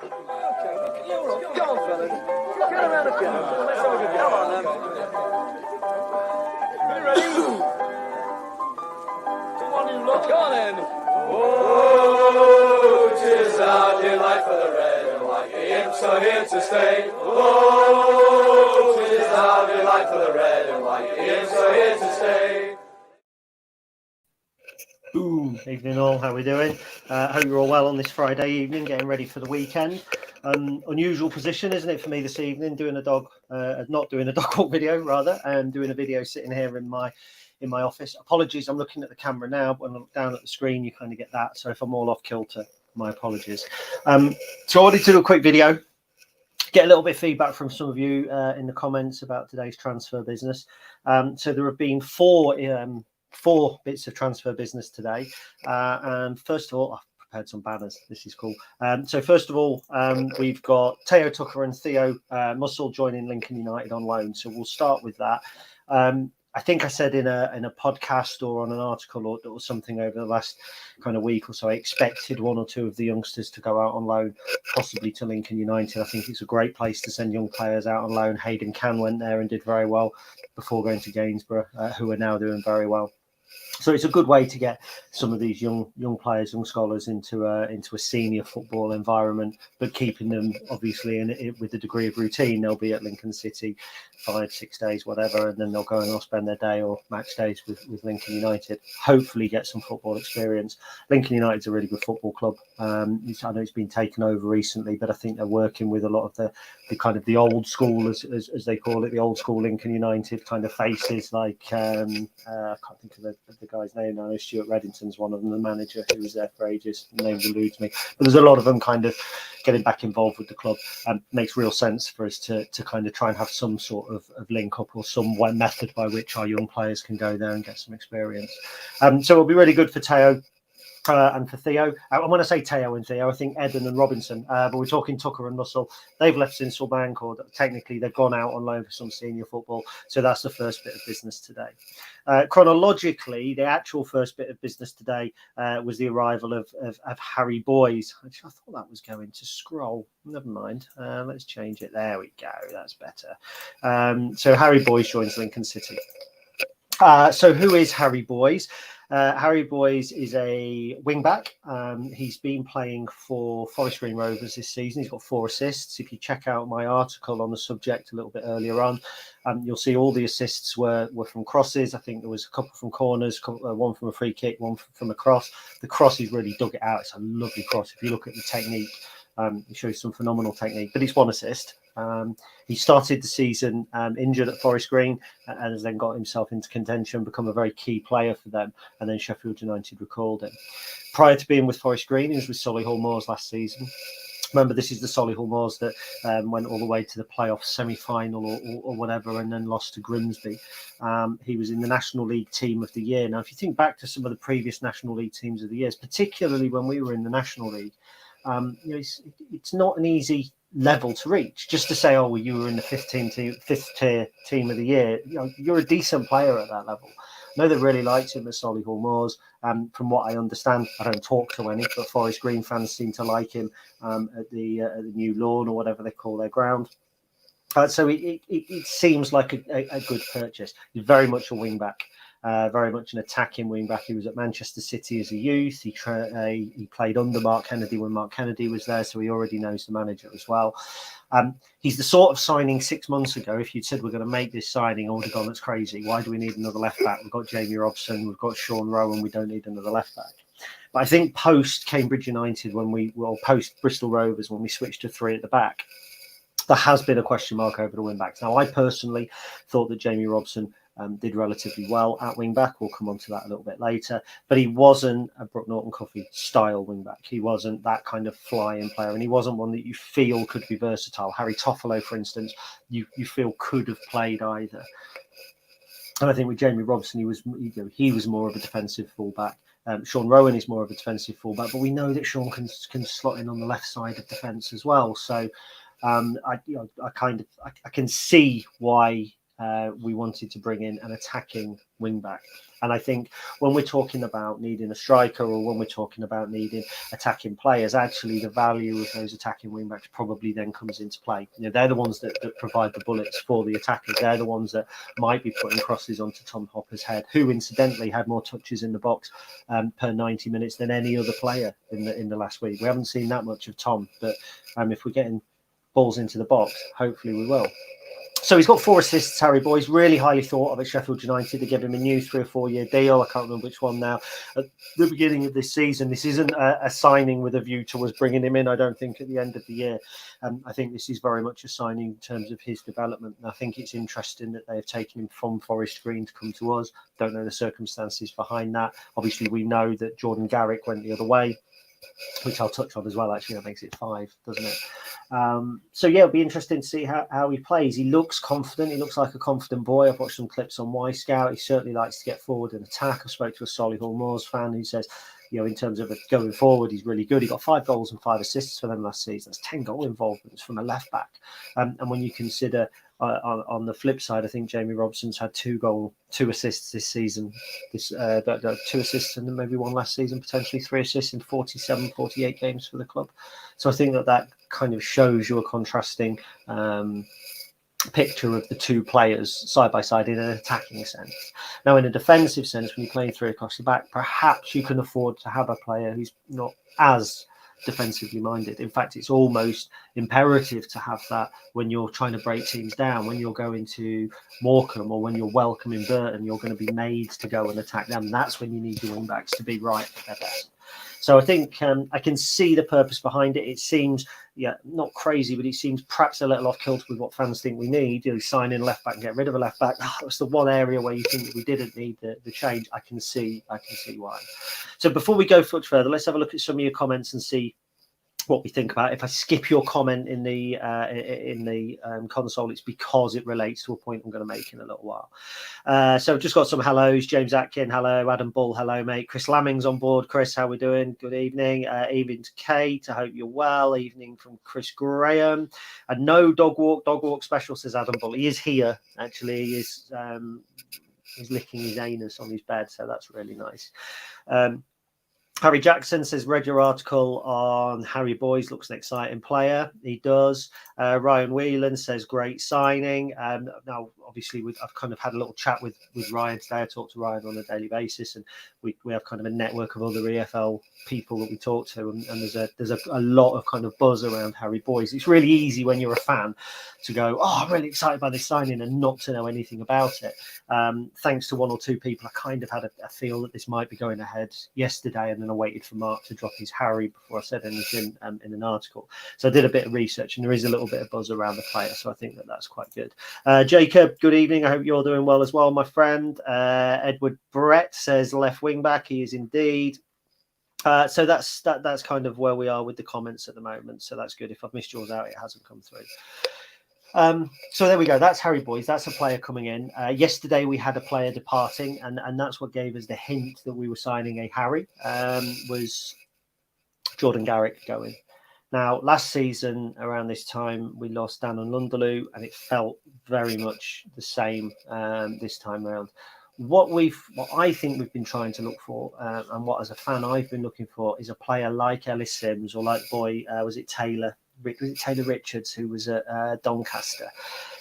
Okay, you're all right. Go on, fellas. Get around the go. Let's have a good go. Come on, then. You ready? Come on, you lot. Go on, then. Oh, 'tis our delight for the red and white. The imps are here to stay. Oh, 'tis our delight for the red and white. The imps are here to stay. Boom. Evening all, how are we doing? Hope you're all well on this Friday evening, getting ready for the weekend. Unusual position, isn't it, for me this evening, doing a dog, not doing a dog walk video rather, and doing a video sitting here in my office. Apologies, I'm looking at the camera now, but when I look down at the screen, you kind of get that. So if I'm all off kilter, my apologies. So I wanted to do a quick video, get a little bit of feedback from some of you in the comments about today's transfer business. So there have been four bits of transfer business today, and first of all, I've prepared some banners. This is cool. So first of all, we've got Teo Tucker and Theo Mussell joining Lincoln United on loan. So we'll start with that. I think I said in a podcast or on an article or something over the last kind of week or so, I expected one or two of the youngsters to go out on loan, possibly to Lincoln United. I think it's a great place to send young players out on loan. Hayden Can went there and did very well before going to Gainsborough, who are now doing very well. So it's a good way to get some of these young players, young scholars into a senior football environment, but keeping them obviously with a degree of routine. They'll be at Lincoln City 5-6 days, whatever, and then they'll go and they'll spend their day or match days with Lincoln United. Hopefully get some football experience. Lincoln United's a really good football club. I know it's been taken over recently, but I think they're working with a lot of the kind of the old school, as they call it, the old school Lincoln United kind of faces, like I can't think of the guy's name now. Stuart Reddington's one of them, the manager who was there for ages. The name eludes me, but there's a lot of them kind of getting back involved with the club. Makes real sense for us to kind of try and have some sort of link up or some method by which our young players can go there and get some experience. So it'll be really good for Teo and for Theo. And when I say Teo and Theo, I think Eden and Robinson, but we're talking Tucker and Mussell. They've left Sincil Bank, or technically they've gone out on loan for some senior football. So that's the first bit of business today. Chronologically, the actual first bit of business today was the arrival of Harry Boys. Which I thought that was going to scroll. Never mind. Let's change it. There we go. That's better. So Harry Boys joins Lincoln City. So who is Harry Boys? Harry Boys is a wing-back. He's been playing for Forest Green Rovers this season. He's got 4 assists. If you check out my article on the subject a little bit earlier on, you'll see all the assists were from crosses. I think there was a couple from corners, one from a free kick, one from a cross. The cross, he's really dug it out. It's a lovely cross. If you look at the technique, it shows some phenomenal technique, but it's 1 assist. He started the season injured at Forest Green and has then got himself into contention, become a very key player for them, and then Sheffield United recalled him. Prior to being with Forest Green, he was with Solihull Moors last season. Remember, this is the Solihull Moors that went all the way to the playoff semi-final or whatever, and then lost to Grimsby. He was in the National League Team of the Year. Now, if you think back to some of the previous National League Teams of the Years, particularly when we were in the National League, it's not an easy level to reach. Just to say, oh, well, you were in the fifth tier team of the year, you're a decent player at that level. I know they really liked him at Solihull Moors. From what I understand, I don't talk to any, but Forest Green fans seem to like him at the new lawn or whatever they call their ground. So it seems like a good purchase. He's very much a wing back. Very much an attacking wing back. He was at Manchester City as a youth. He played under Mark Kennedy when Mark Kennedy was there, so he already knows the manager as well. He's the sort of signing 6 months ago, if you'd said we're going to make this signing, I would have gone, that's crazy. Why do we need another left back? We've got Jamie Robson, we've got Sean Rowan, we don't need another left back. But I think post Cambridge United, post Bristol Rovers, when we switched to 3 at the back, there has been a question mark over the wing backs. Now, I personally thought that Jamie Robson did relatively well at wing back. We'll come on to that a little bit later. But he wasn't a Brook Norton-Cuffy style wing back. He wasn't that kind of flying player, and he wasn't one that you feel could be versatile. Harry Toffolo, for instance, you feel could have played either. And I think with Jamie Robson, he was more of a defensive fullback. Sean Rowan is more of a defensive fullback, but we know that Sean can slot in on the left side of defence as well. So I can see why we wanted to bring in an attacking wing back. And I think when we're talking about needing a striker, or when we're talking about needing attacking players, actually the value of those attacking wing backs probably then comes into play. They're the ones that provide the bullets for the attackers. They're the ones that might be putting crosses onto Tom Hopper's head, who incidentally had more touches in the box per 90 minutes than any other player in the last week. We haven't seen that much of Tom, but if we're getting balls into the box, hopefully we will. So he's got 4 assists, Harry Boys, really highly thought of at Sheffield United. They gave him a new 3 or 4 year deal. I can't remember which one now. At the beginning of this season, this isn't a signing with a view towards bringing him in, I don't think, at the end of the year. I think this is very much a signing in terms of his development. And I think it's interesting that they have taken him from Forest Green to come to us. Don't know the circumstances behind that. Obviously, we know that Jordan Garrick went the other way, which I'll touch on as well. Actually, that makes it 5, doesn't it? So yeah, it'll be interesting to see how he plays. He looks confident. He looks like a confident boy. I've watched some clips on Y Scout. He certainly likes to get forward and attack. I spoke to a Solihull Moors fan who says, in terms of going forward, he's really good. He got 5 goals and 5 assists for them last season. That's 10 goal involvements from a left back. And when you consider on the flip side, I think Jamie Robson's had 2 assists this season. 2 assists and maybe 1 last season, potentially 3 assists in 47, 48 games for the club. So I think that kind of shows you a contrasting picture of the 2 players side by side in an attacking sense. Now, in a defensive sense, when you're playing 3 across the back, perhaps you can afford to have a player who's not as defensively minded. In fact, it's almost imperative to have that when you're trying to break teams down. When you're going to Morecambe or when you're welcoming Burton, you're going to be made to go and attack them. That's when you need your wing backs to be right at their best. So I think I can see the purpose behind it. It seems, not crazy, but it seems perhaps a little off kilter with what fans think we need. Sign in a left back and get rid of a left back. That's the one area where you think that we didn't need the change. I can see why. So before we go much further, let's have a look at some of your comments and see what we think about it. If I skip your comment in the console, it's because it relates to a point I'm going to make in a little while. So I've just got some hellos. James Atkin, hello. Adam Bull, hello, mate. Chris Lamming's on board. Chris, how we doing? Good evening. Evening to Kate. I hope you're well. Evening from Chris Graham. And no dog walk special, says Adam Bull. He is here, actually. He is he's licking his anus on his bed, so that's really nice. Harry Jackson says, read your article on Harry Boys, looks an exciting player. He does. Ryan Whelan says, great signing. Now, obviously, I've kind of had a little chat with Ryan today. I talk to Ryan on a daily basis, and we have kind of a network of other EFL people that we talk to, and there's a lot of kind of buzz around Harry Boys. It's really easy when you're a fan to go, I'm really excited by this signing, and not to know anything about it. Thanks to 1 or 2 people, I kind of had a feel that this might be going ahead yesterday, and then I waited for Mark to drop his Harry before I said anything in an article. So I did a bit of research, and there is a little bit of buzz around the player, so I think that's quite good. Jacob, good evening. I hope you're doing well as well, my friend. Edward Brett says left wing back. He is indeed. So that's kind of where we are with the comments at the moment. So that's good. If I've missed yours out, it hasn't come through. So there we go. That's Harry Boys. That's a player coming in. Yesterday we had a player departing, and that's what gave us the hint that we were signing a Harry. Was Jordan Garrick going. Now, last season around this time we lost Dan and Lunderloo, and it felt very much the same this time around. What I think we've been trying to look for, and what as a fan I've been looking for, is a player like Ellis Sims or like Taylor Richards, who was at Doncaster.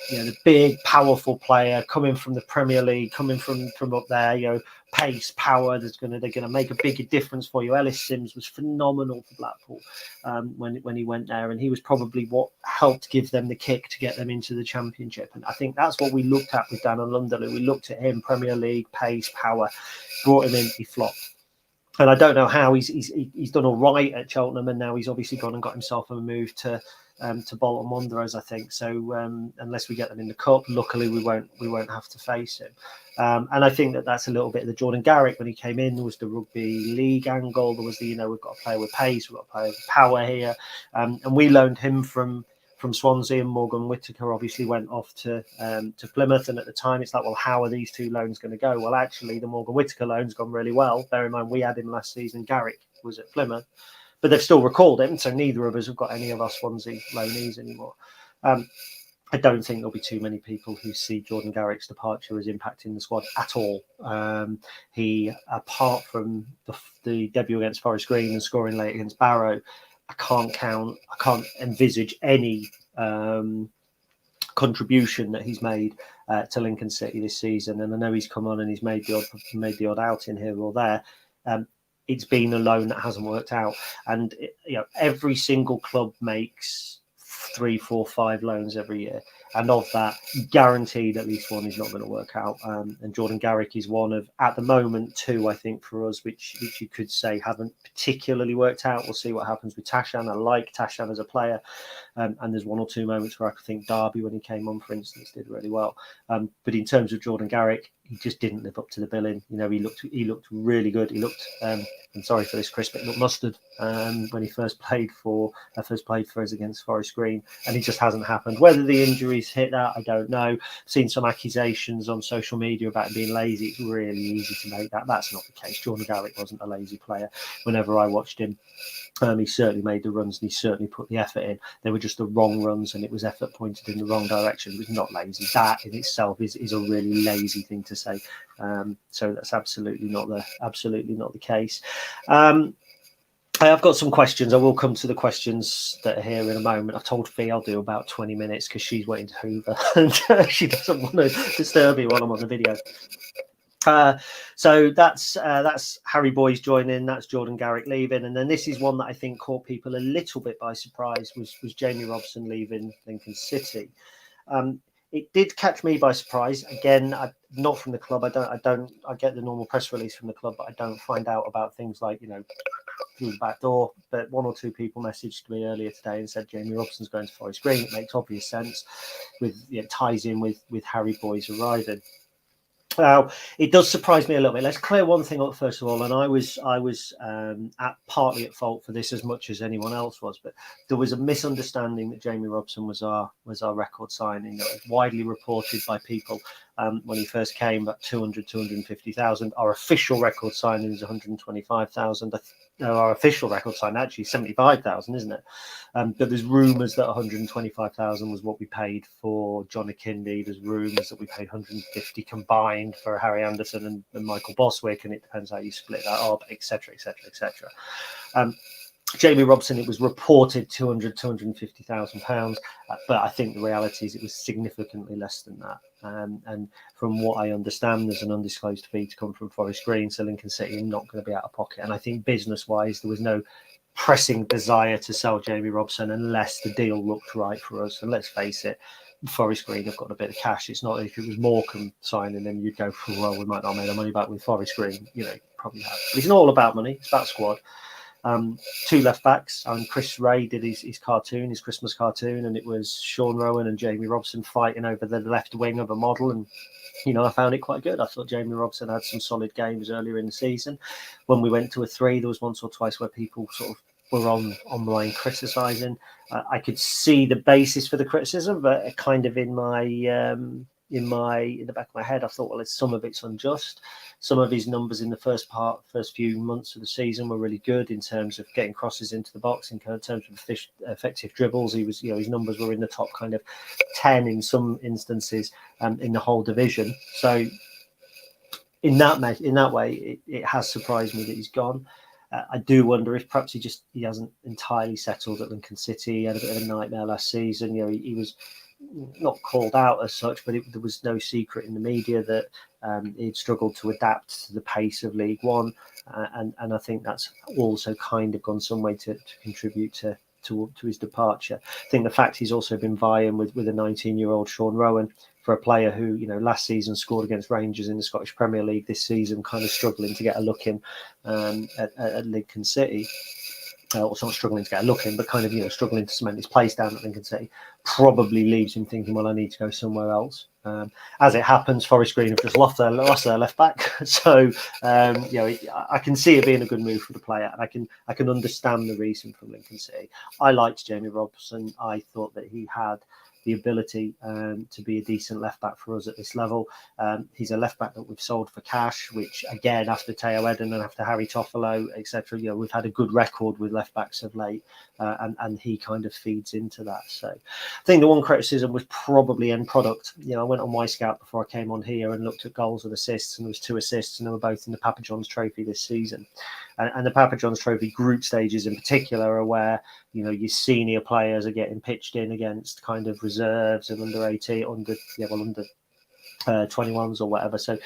The big, powerful player coming from the Premier League, coming from up there. Pace, power. They're gonna make a bigger difference for you. Ellis Sims was phenomenal for Blackpool when he went there, and he was probably what helped give them the kick to get them into the Championship. And I think that's what we looked at with Dan and Lunderloo. We looked at him, Premier League, pace, power, brought him in, he flopped. And I don't know how he's done all right at Cheltenham, and now he's obviously gone and got himself a move to Bolton Wanderers, I think. So unless we get them in the cup, luckily we won't have to face him. And I think that's a little bit of the Jordan Garrick when he came in. There was the rugby league angle. There was we've got a player with pace, we've got a player with power here, and we loaned him from Swansea, and Morgan Whittaker obviously went off to Plymouth. And at the time, it's like, well, how are these 2 loans going to go? Well, actually, the Morgan Whittaker loan's gone really well. Bear in mind, we had him last season. Garrick was at Plymouth, but they've still recalled him, so neither of us have got any of our Swansea loanees anymore. I don't think there'll be too many people who see Jordan Garrick's departure as impacting the squad at all. He, apart from the debut against Forest Green and scoring late against Barrow, I can't envisage any contribution that he's made to Lincoln City this season. And I know he's come on and he's made the odd outing here or there. It's been a loan that hasn't worked out, and every single club makes 3, 4, 5 loans every year, and of that, guaranteed at least one is not going to work out. And Jordan Garrick is one of, at the moment, 2, I think, for us, which you could say haven't particularly worked out. We'll see what happens with Tashan. I like Tashan as a player, and there's 1 or 2 moments where I think Derby, when he came on, for instance, did really well. But in terms of Jordan Garrick, he just didn't live up to the billing. He looked really good. He looked, I'm sorry for this, Chris, but he looked mustard when he first played for us against Forest Green, and it just hasn't happened. Whether the injuries hit that, I don't know. Seen some accusations on social media about him being lazy. It's really easy to make that. That's not the case. Jordan Garrick wasn't a lazy player. Whenever I watched him, he certainly made the runs and he certainly put the effort in. They were just the wrong runs, and it was effort pointed in the wrong direction. It was not lazy. That in itself is a really lazy thing to say. So that's absolutely not the case. I have got some questions. I will come to the questions that are here in a moment. I've told Fee I'll do about 20 minutes because she's waiting to hoover and she doesn't want to disturb me while I'm on the video. So that's Harry Boyes joining. That's Jordan Garrick leaving, and then this is one that I think caught people a little bit by surprise. Was Jamie Robson leaving Lincoln City? It did catch me by surprise. Again, not from the club. I get the normal press release from the club, but I don't find out about things like through the back door. But 1 or 2 people messaged me earlier today and said Jamie Robson's going to Forest Green. It makes obvious sense. Ties in with Harry Boyes arriving. Now, it does surprise me a little bit. Let's clear one thing up first of all, and I was partly at fault for this as much as anyone else was, but there was a misunderstanding that Jamie Robson was our record signing. That was widely reported by people when he first came, about 250,000. Our official record signing is 125,000. Our official record sign actually 75,000, isn't it? But there's rumours that 125,000 was what we paid for John Akindi. There's rumours that we paid 150 combined for Harry Anderson and Michael Boswick, and it depends how you split that up, etc., etc., etc. Jamie Robson, it was reported 250,000 pounds, but I think the reality is it was significantly less than that. And from what I understand, there's an undisclosed fee to come from Forest Green, so Lincoln City are not going to be out of pocket. And I think business-wise, there was no pressing desire to sell Jamie Robson unless the deal looked right for us. And let's face it, Forest Green have got a bit of cash. It's not, if it was Morecambe signing them, you'd go, well, we might not make our money back with Forest Green. Probably have. But it's not all about money. It's about squad. 2 left backs, and Chris Ray did his Christmas cartoon, and it was Sean Rowan and Jamie Robson fighting over the left wing of a model, and I found it quite good. I thought Jamie Robson had some solid games earlier in the season. When we went to a 3, there was once or twice where people sort of were on the line criticising. I could see the basis for the criticism, but kind of in the back of my head, I thought, well, some of it's unjust. Some of his numbers in the first few months of the season were really good in terms of getting crosses into the box, in terms of effective dribbles. He was, his numbers were in the top kind of 10 in some instances in the whole division. So in that way, it has surprised me that he's gone. I do wonder if perhaps he hasn't entirely settled at Lincoln City. He had a bit of a nightmare last season. He was not called out as such, but there was no secret in the media that he'd struggled to adapt to the pace of League One, and I think that's also kind of gone some way to contribute to his departure. I think the fact he's also been vying with a 19-year-old Sean Rowan for a player who last season scored against Rangers in the Scottish Premier League, this season kind of struggling to get a look in at Lincoln City. Also not struggling to get a look in, but kind of struggling to cement his place down at Lincoln City, probably leaves him thinking, well, I need to go somewhere else. As it happens, Forest Green have just lost their left back, so I can see it being a good move for the player, and I can understand the reason from Lincoln City. I liked Jamie Robson. I thought that he had the ability to be a decent left back for us at this level. He's a left back that we've sold for cash, which again, after Teo Eden and after Harry Toffolo, etc., we've had a good record with left backs of late, and he kind of feeds into that. So I think the one criticism was probably end product. I went on Scout before I came on here and looked at goals and assists, and there was 2 assists, and they were both in the Papa John's Trophy this season. And the Papa John's Trophy group stages in particular are where your senior players are getting pitched in against kind of reserves and under 18, under 21s or whatever. So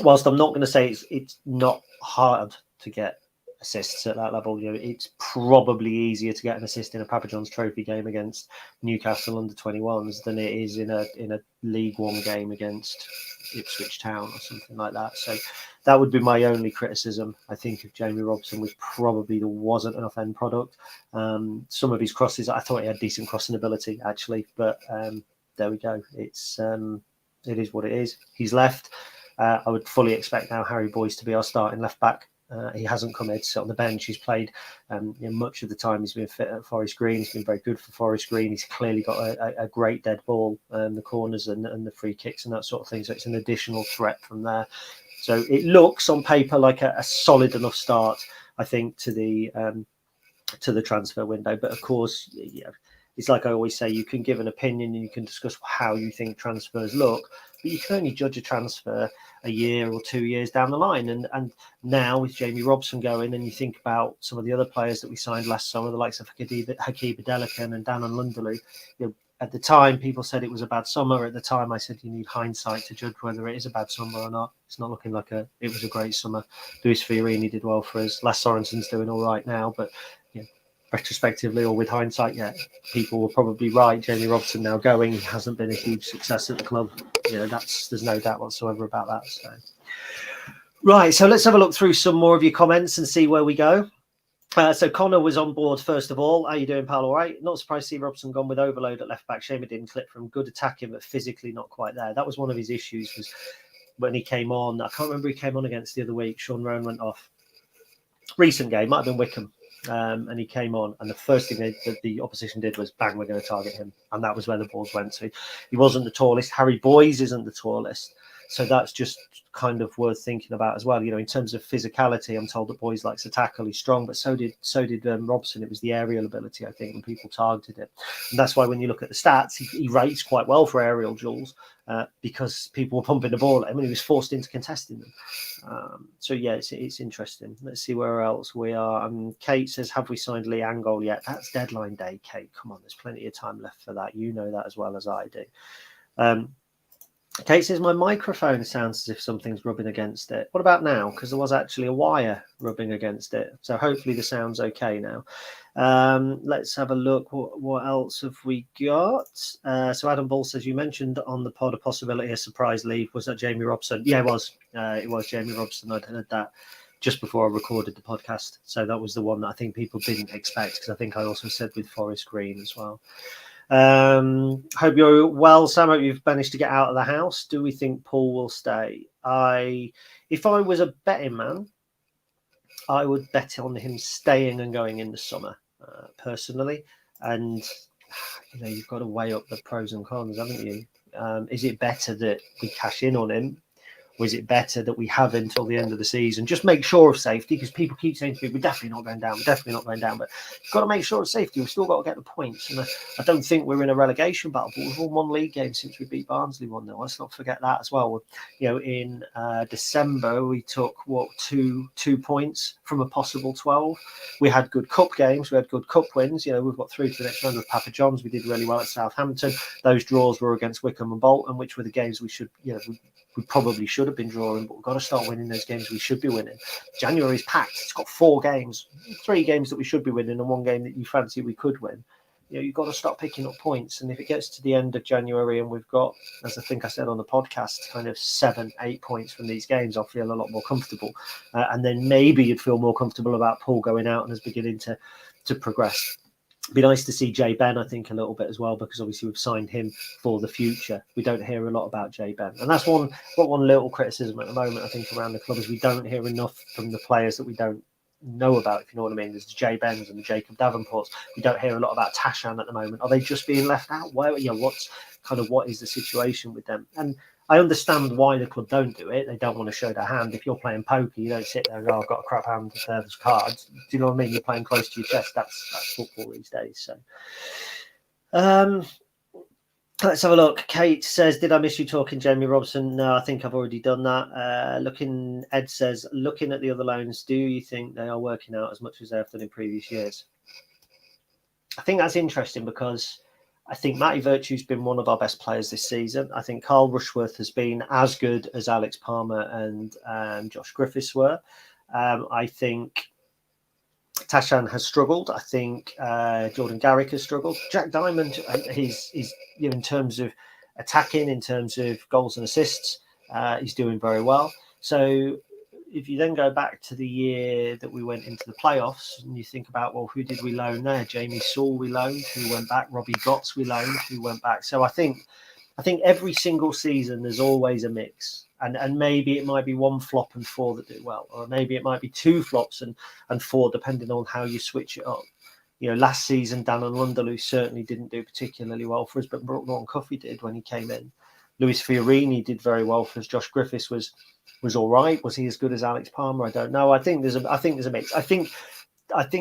whilst I'm not going to say it's not hard to get assists at that level, it's probably easier to get an assist in a Papa John's Trophy game against Newcastle under 21s than it is in a League One game against Ipswich Town or something like that. So that would be my only criticism, I think, of Jamie Robson, was probably there wasn't enough end product. Some of his crosses, I thought he had decent crossing ability actually, but there we go. It is what it is. He's left. I would fully expect now Harry Boyes to be our starting left back. He hasn't come here to sit on the bench. He's played much of the time. He's been fit at Forest Green. He's been very good for Forest Green. He's clearly got a great dead ball, the corners and the free kicks and that sort of thing. So it's an additional threat from there. So it looks on paper like a solid enough start, I think, to the transfer window. But of course, it's like I always say, you can give an opinion and you can discuss how you think transfers look, but you can only judge a transfer a year or 2 years down the line. And now with Jamie Robson going, and you think about some of the other players that we signed last summer, the likes of Hakeeb Adelican and Dan Lundaloo, at the time, people said it was a bad summer. At the time, I said you need hindsight to judge whether it is a bad summer or not. It's not looking like it was a great summer. Luis Fiorini did well for us. Lasse Sorensen's doing all right now, but retrospectively or with hindsight, people were probably right. Jamie Robson now going, hasn't been a huge success at the club. There's no doubt whatsoever about that. So, right, so let's have a look through some more of your comments and see where we go. So Connor was on board first of all. How you doing, pal? All right. Not surprised to see Robson gone with overload at left back. Shame it didn't clip from good attacking, but physically not quite there. That was one of his issues, was when he came on. I can't remember who he came on against the other week. Sean Rowan went off. Recent game, might have been Wickham. And he came on, and the first thing that the opposition did was bang, we're going to target him, and that was where the balls went to. He wasn't the tallest. Harry Boyes isn't the tallest, so that's just kind of worth thinking about as well. In terms of physicality, I'm told that Boyes likes to tackle. He's strong, but so did Robson. It was the aerial ability, I think, when people targeted it, and that's why when you look at the stats, he rates quite well for aerial duels because people were pumping the ball at him, and he was forced into contesting them. So it's interesting. Let's see where else we are. Kate says, have we signed Lee Angol yet? That's deadline day, Kate. Come on, there's plenty of time left for that. You know that as well as I do. Kate says, my microphone sounds as if something's rubbing against it. What about now? Because there was actually a wire rubbing against it. So hopefully the sound's okay now. Let's have a look. What else have we got? So Adam Ball says, you mentioned on the pod a possibility of surprise leave. Was that Jamie Robson? Yeah, it was. It was Jamie Robson. I'd heard that just before I recorded the podcast. So that was the one that I think people didn't expect, because I think I also said with Forest Green as well. Hope you're well, Sam. Hope you've managed to get out of the house. Do we think Paul will stay? If I was a betting man, I would bet on him staying and going in the summer, personally. And you've got to weigh up the pros and cons, haven't you? Is it better that we cash in on him, or is it better that we have until the end of the season? Just make sure of safety, because people keep saying to me, we're definitely not going down, but you've got to make sure of safety. We've still got to get the points, and I don't think we're in a relegation battle, but we've won one league game since we beat Barnsley 1-0. Let's not forget that as well. In December we took 2 points from a possible 12. We had good cup games, we had good cup wins. We've got through to the next round with Papa John's. We did really well at Southampton. Those draws were against Wickham and Bolton, which were the games we should, we probably should have been drawing, but we've got to start winning those games we should be winning. January's packed. It's got 4 games, 3 games that we should be winning and 1 game that you fancy we could win. You've got to start picking up points. And if it gets to the end of January and we've got, as I think I said on the podcast, kind of 7-8 points from these games, I'll feel a lot more comfortable. And then maybe you'd feel more comfortable about Paul going out and us beginning to progress. It'd be nice to see Jay Ben, I think, a little bit as well, because obviously we've signed him for the future. We don't hear a lot about Jay Ben, and that's one little criticism at the moment, I think, around the club, is we don't hear enough from the players that we don't know about, if you know what I mean. There's the Jay Benns and the Jacob Davenports. We don't hear a lot about Tashan at the moment. Are they just being left out? Where, what is the situation with them? And I understand why the club don't do it. They don't want to show their hand. If you're playing poker, you don't sit there and go, I've got a crap hand, there's cards. Do you know what I mean? You're playing close to your chest. That's football these days. So, let's have a look. Kate says, did I miss you talking Jamie Robson? No, I think I've already done that. Ed says, looking at the other loans, do you think they are working out as much as they have done in previous years? I think that's interesting because I think Matty Virtue's been one of our best players this season. I think Carl Rushworth has been as good as Alex Palmer and Josh Griffiths were. I think Tashan has struggled. I think Jordan Garrick has struggled. Jack Diamond, he's in terms of attacking, in terms of goals and assists, he's doing very well. So if you then go back to the year that we went into the playoffs and you think about, well, who did we loan there? Jamie Saul we loaned, who went back. Robbie Gotts we loaned, who went back. So I think every single season there's always a mix. And maybe it might be one flop and four that do well, or maybe it might be two flops and four, depending on how you switch it up. Last season, Dan and Lunderloo certainly didn't do particularly well for us, but Brook Norton Cuffey did when he came in. Luis Fiorini did very well for us. Josh Griffiths was all right. Was he as good as Alex Palmer? I don't know. I think there's a mix. I think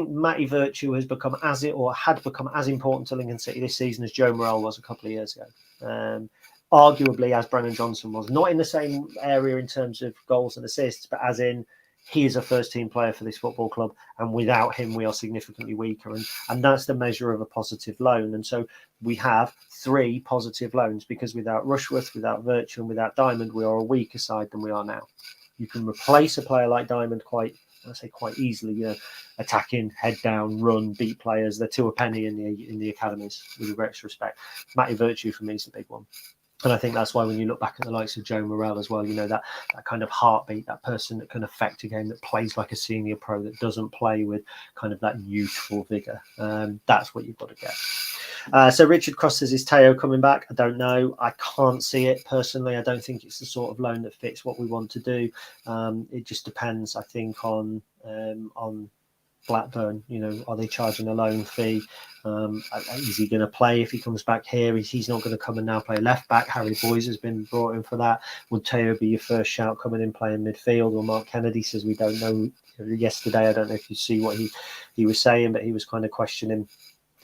Matty Virtue had become as important to Lincoln City this season as Joe Morrell was a couple of years ago. Arguably as Brennan Johnson was, not in the same area in terms of goals and assists, but as in he is a first team player for this football club, and without him we are significantly weaker, and that's the measure of a positive loan. And so we have 3 positive loans, because without Rushworth, without Virtue, and without Diamond, we are a weaker side than we are now. You can replace a player like Diamond quite easily, attacking, head down, run, beat players. They're 2 a penny in the academies, with the greatest respect. Matty Virtue for me is the big one. And I think that's why when you look back at the likes of Joe Morrell as well, that kind of heartbeat, that person that can affect a game, that plays like a senior pro, that doesn't play with kind of that youthful vigour. That's what you've got to get. So Richard Cross says, is Teo coming back? I don't know. I can't see it personally. I don't think it's the sort of loan that fits what we want to do. It just depends, I think, on Blackburn. Are they charging a loan fee? Is he going to play if he comes back here? He's not going to come and now play left back. Harry Boyes has been brought in for that. Would Teo be your first shout coming in playing midfield? Or Mark Kennedy says we don't know. Yesterday, I don't know if you see what he was saying, but he was kind of questioning,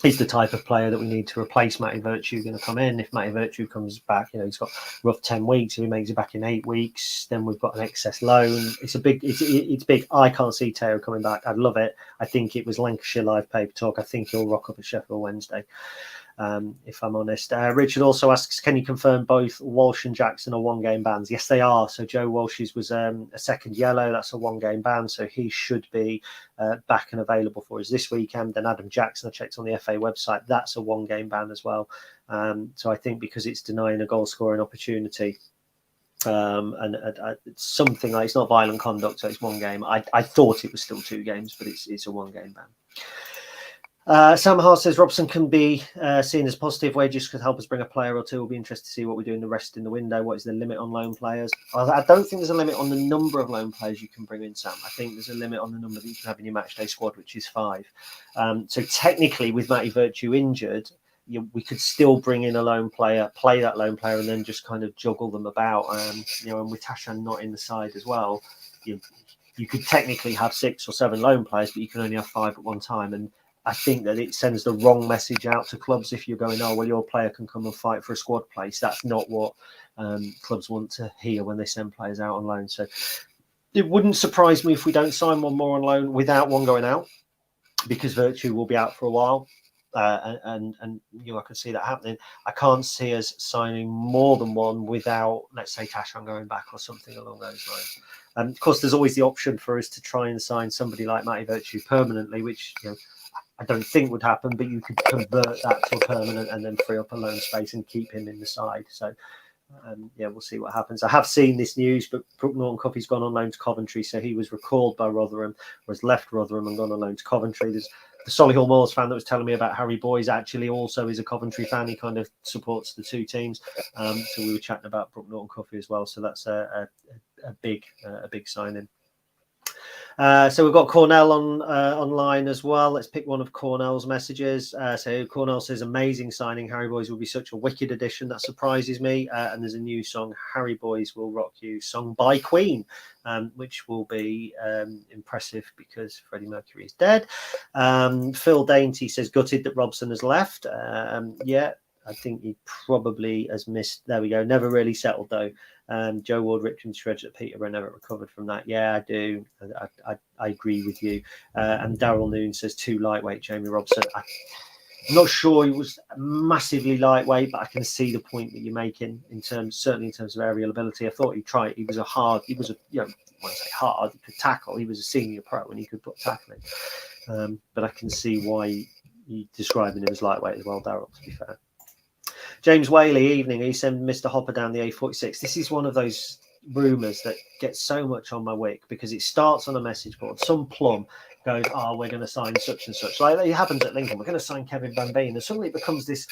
he's the type of player that we need to replace Matty Virtue going to come in. If Matty Virtue comes back, he's got rough 10 weeks. If he makes it back in 8 weeks, then we've got an excess loan. It's big. I can't see Teo coming back. I'd love it. I think it was Lancashire Live Paper Talk. I think he'll rock up at Sheffield Wednesday, if I'm honest. Richard also asks, can you confirm both Walsh and Jackson are 1-game bans? Yes, they are. So Joe Walsh's was a second yellow. That's a 1-game ban. So he should be back and available for us this weekend. And Adam Jackson, I checked on the FA website, that's a 1-game ban as well. So I think because it's denying a goal scoring opportunity, and it's something like, it's not violent conduct, so it's 1 game. I thought it was still 2 games, but it's a 1-game ban. Sam Hart says Robson can be seen as positive. Wages could help us bring a player or 2. We'll be interested to see what we do in the rest in the window. What is the limit on loan players? I don't think there's a limit on the number of loan players you can bring in, Sam. I think there's a limit on the number that you can have in your matchday squad, which is 5. So technically, with Matty Virtue injured, we could still bring in a lone player, play that lone player, and then just kind of juggle them about. And with Tashan not in the side as well, you could technically have 6 or 7 lone players, but you can only have 5 at one time. And I think that it sends the wrong message out to clubs if you're going, oh, well, your player can come and fight for a squad place. That's not what clubs want to hear when they send players out on loan. So it wouldn't surprise me if we don't sign one more on loan without one going out, because Virtue will be out for a while. And I can see that happening. I can't see us signing more than one without, let's say, Tashan going back or something along those lines. Of course, there's always the option for us to try and sign somebody like Matty Virtue permanently, which I don't think would happen, but you could convert that to a permanent and then free up a loan space and keep him in the side. So we'll see what happens. I have seen this news, but Brook Norton Cuffey's gone on loan to Coventry, so he was recalled by Rotherham, or has left Rotherham and gone on loan to Coventry. There's the Solihull Moors fan that was telling me about Harry Boyes actually also is a Coventry fan. He kind of supports the 2 teams. So we were chatting about Brook Norton Cuffey as well. So that's a big signing. So we've got Cornell on online as well. Let's pick one of Cornell's messages. So Cornell says, amazing signing. Harry Boys will be such a wicked addition. That surprises me. And there's a new song, Harry Boys Will Rock You, sung by Queen, which will be impressive because Freddie Mercury is dead. Phil Dainty says, gutted that Robson has left. Yeah, I think he probably has missed. There we go. Never really settled though. Joe Ward Richmond shreds that Peterborough never recovered from that. Yeah, I do. I agree with you. And Daryl Noon says too lightweight, Jamie Robson. I'm not sure he was massively lightweight, but I can see the point that you're making certainly in terms of aerial ability. I thought he was when I say hard, he could tackle. He was a senior pro and he could put tackling. But I can see why you're describing him as lightweight as well, Daryl, to be fair. James Whaley, evening. He sent Mr. Hopper down the A46. This is one of those rumours that gets so much on my wick because it starts on a message board. Some plum goes, "Oh, we're going to sign such and such." Like it happens at Lincoln. We're going to sign Kevin Van Veen, and suddenly it becomes this.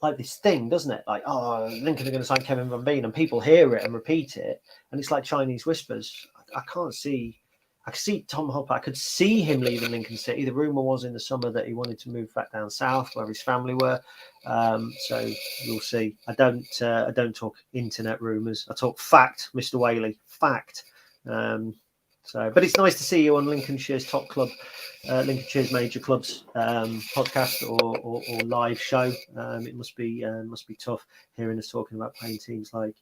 Like this thing, doesn't it? Like, oh, Lincoln are going to sign Kevin Van Veen, and people hear it and repeat it, and it's like Chinese whispers. I can't see. I could see Tom Hopper. I could see him leaving Lincoln City. The rumor was in the summer that he wanted to move back down south where his family were. So we'll see. I don't talk internet rumors. I talk fact, Mr. Whaley. Fact. But it's nice to see you on Lincolnshire's top club, Lincolnshire's major clubs podcast or live show. It must be tough hearing us talking about playing teams like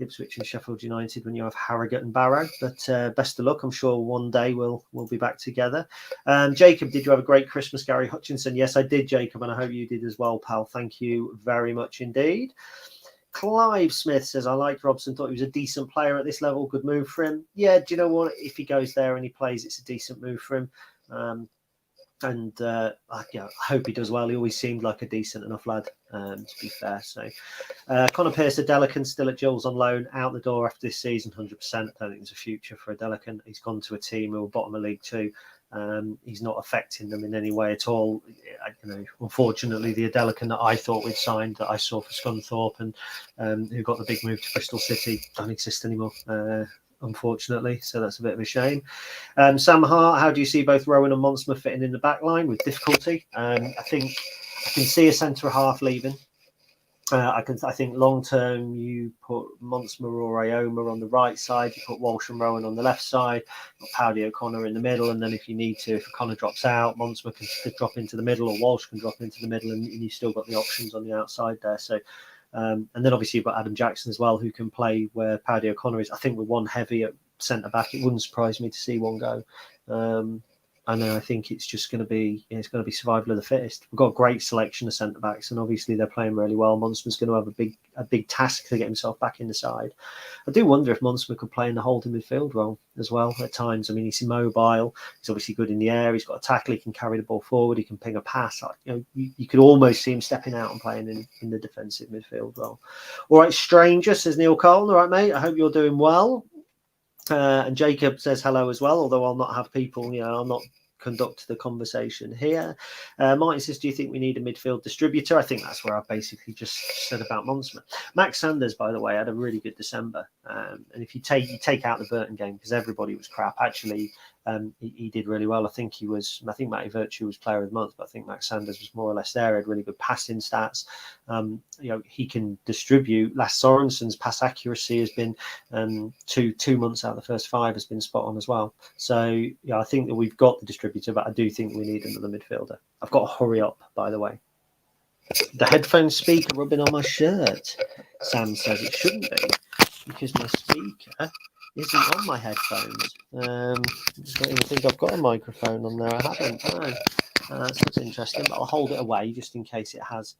Ipswich and Sheffield United when you have Harrogate and Barrow. But best of luck. I'm sure one day we'll be back together. Jacob, did you have a great Christmas, Gary Hutchinson? Yes, I did, Jacob, and I hope you did as well, pal. Thank you very much indeed. Clive Smith says, I liked Robson, thought he was a decent player at this level. Good move for him. Yeah, do you know what? If he goes there and he plays, it's a decent move for him. I hope he does well. He always seemed like a decent enough lad, to be fair. So, Conor Pearce, Adelican still at Gills on loan, out the door after this season, 100%. I don't think there's a future for Adelican. He's gone to a team who are bottom of League Two. He's not affecting them in any way at all. Unfortunately, the Adelican that I thought we'd signed, that I saw for Scunthorpe and who got the big move to Bristol City, don't exist anymore. Unfortunately, so that's a bit of a shame. Sam Hart, how do you see both Rowan and Monsma fitting in the back line with difficulty? I think I can see a centre half leaving. I think long term you put Monsma or Ioma on the right side, you put Walsh and Rowan on the left side, got Powdy O'Connor in the middle, and then if you need to, if O'Connor drops out, Monsma can drop into the middle or Walsh can drop into the middle, and you've still got the options on the outside there. So and then obviously you've got Adam Jackson as well, who can play where Powdy O'Connor is. I think with one heavy at centre back, it wouldn't surprise me to see one go. And then I think it's just going to be survival of the fittest. We've got a great selection of centre backs, and obviously they're playing really well. Monsman's going to have a big task to get himself back in the side. I do wonder if Monsman could play in the holding midfield role as well at times. I mean, he's immobile. He's obviously good in the air. He's got a tackle. He can carry the ball forward. He can ping a pass. You could almost see him stepping out and playing in the defensive midfield role. All right, stranger, says Neil Carlton. All right, mate. I hope you're doing well. And Jacob says hello as well, although I'll not have people, I'll not conduct the conversation here. Martin says, do you think we need a midfield distributor? I think that's where I've basically just said about Monsman. Max Sanders, by the way, had a really good December. And if you take out the Burton game, because everybody was crap, actually, he did really well. I think Matty Virtue was player of the month, but I think Max Sanders was more or less there. He had really good passing stats. He can distribute. Lasse Sorensen's pass accuracy has been 2 months out of the first 5 has been spot on as well. So I think that we've got the distributor, but I do think we need another midfielder. I've got to hurry up, by the way. The headphone speaker rubbing on my shirt. Sam says it shouldn't be because my speaker isn't on my headphones. I don't even think I've got a microphone on there. I haven't. That's interesting, but I'll hold it away just in case it has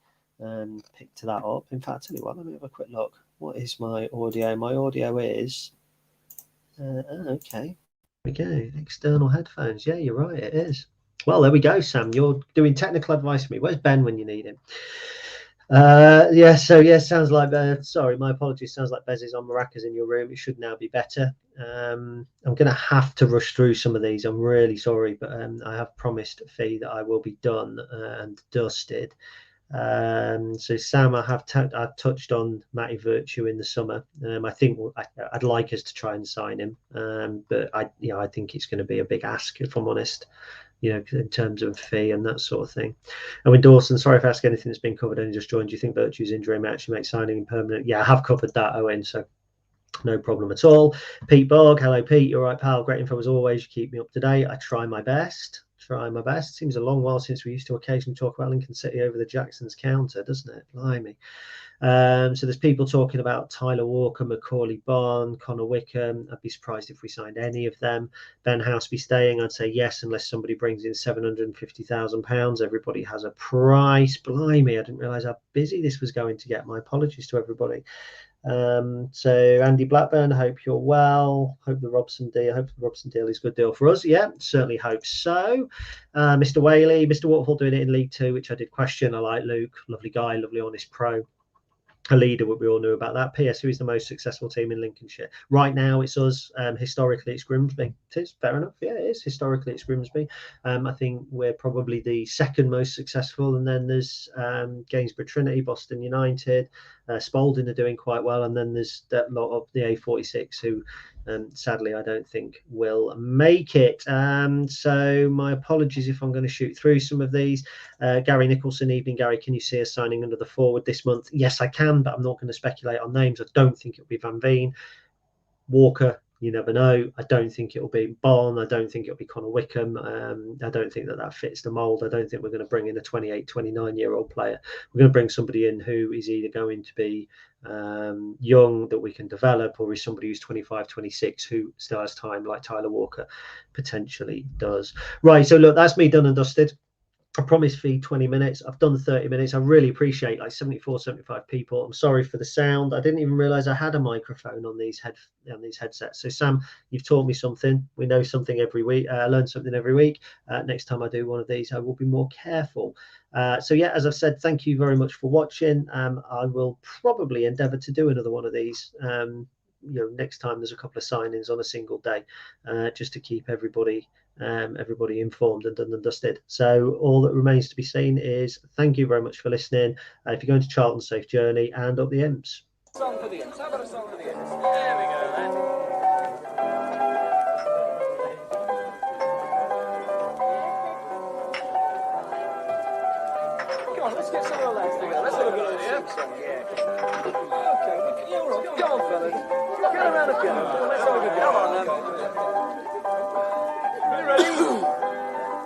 picked that up. In fact, I'll tell you what, let me have a quick look. What is my audio? My audio is okay. There we go. External headphones. Yeah, you're right. It is. Well, there we go, Sam. You're doing technical advice for me. Where's Ben when you need him? Sounds like sorry, my apologies. Sounds like Bez is on maracas in your room. It should now be better. I'm going to have to rush through some of these. I'm really sorry, but I have promised Fee that I will be done and dusted. So Sam, I've touched on Matty Virtue in the summer. I think I'd like us to try and sign him, but I think it's going to be a big ask, if I'm honest. In terms of fee and that sort of thing. And with Dawson, sorry if I ask anything that's been covered and just joined. Do you think Virtue's injury may actually make signing permanent? Yeah, I have covered that, Owen. So no problem at all. Pete Bog, hello Pete, you're right, pal. Great info as always. You keep me up to date. I try my best. Seems a long while since we used to occasionally talk about Lincoln City over the Jacksons counter, doesn't it? Blimey. So there's people talking about Tyler Walker, Macaulay Barn, Connor Wickham. I'd be surprised if we signed any of them. Ben Houseby staying, I'd say yes, unless somebody brings in £750,000. Everybody has a price. Blimey, I didn't realise how busy this was going to get. My apologies to everybody. So Andy Blackburn, I hope you're well. Hope the Robson deal is a good deal for us. Yeah, certainly hope so. Mr. Whaley, Mr. Waterfall doing it in League Two, which I did question. I like Luke, lovely guy, lovely honest pro. A leader, what we all knew about that. PS, who is the most successful team in Lincolnshire? Right now, it's us. Historically, it's Grimsby. It is, fair enough. Yeah, it is. Historically, it's Grimsby. I think we're probably the second most successful. And then there's Gainsborough Trinity, Boston United, Spalding are doing quite well. And then there's that lot of the A46 who, sadly, I don't think will make it. So my apologies if I'm going to shoot through some of these. Gary Nicholson, evening, Gary. Can you see us signing under the forward this month? Yes, I can, but I'm not going to speculate on names. I don't think it'll be Van Veen. Walker, you never know. I don't think it'll be Barn. I don't think it'll be Connor Wickham. I don't think that fits the mould. I don't think we're going to bring in a 28, 29-year-old player. We're going to bring somebody in who is either going to be young that we can develop, or is somebody who's 25, 26 who still has time, like Tyler Walker potentially does. Right, so look, that's me done and dusted. I promised feed 20 minutes. I've done 30 minutes. I really appreciate 74, 75 people. I'm sorry for the sound. I didn't even realize I had a microphone on these headsets. So Sam, you've taught me something. We know something every week. I learn something every week. Next time I do one of these, I will be more careful. So yeah, as I've said, thank you very much for watching. I will probably endeavor to do another one of these. Next time there's a couple of signings on a single day, just to keep everybody informed and done and dusted. So all that remains to be seen is thank you very much for listening. If you're going to Charlton, safe journey, and up the Imps. Song for the Imps. How about a song for the Imps? There we go then. Come on, let's get some of the lads together. Let's have a good idea. Okay, you're on. Go on, fellas. Get around a piano. Let's have a good go. Come on then. You ready?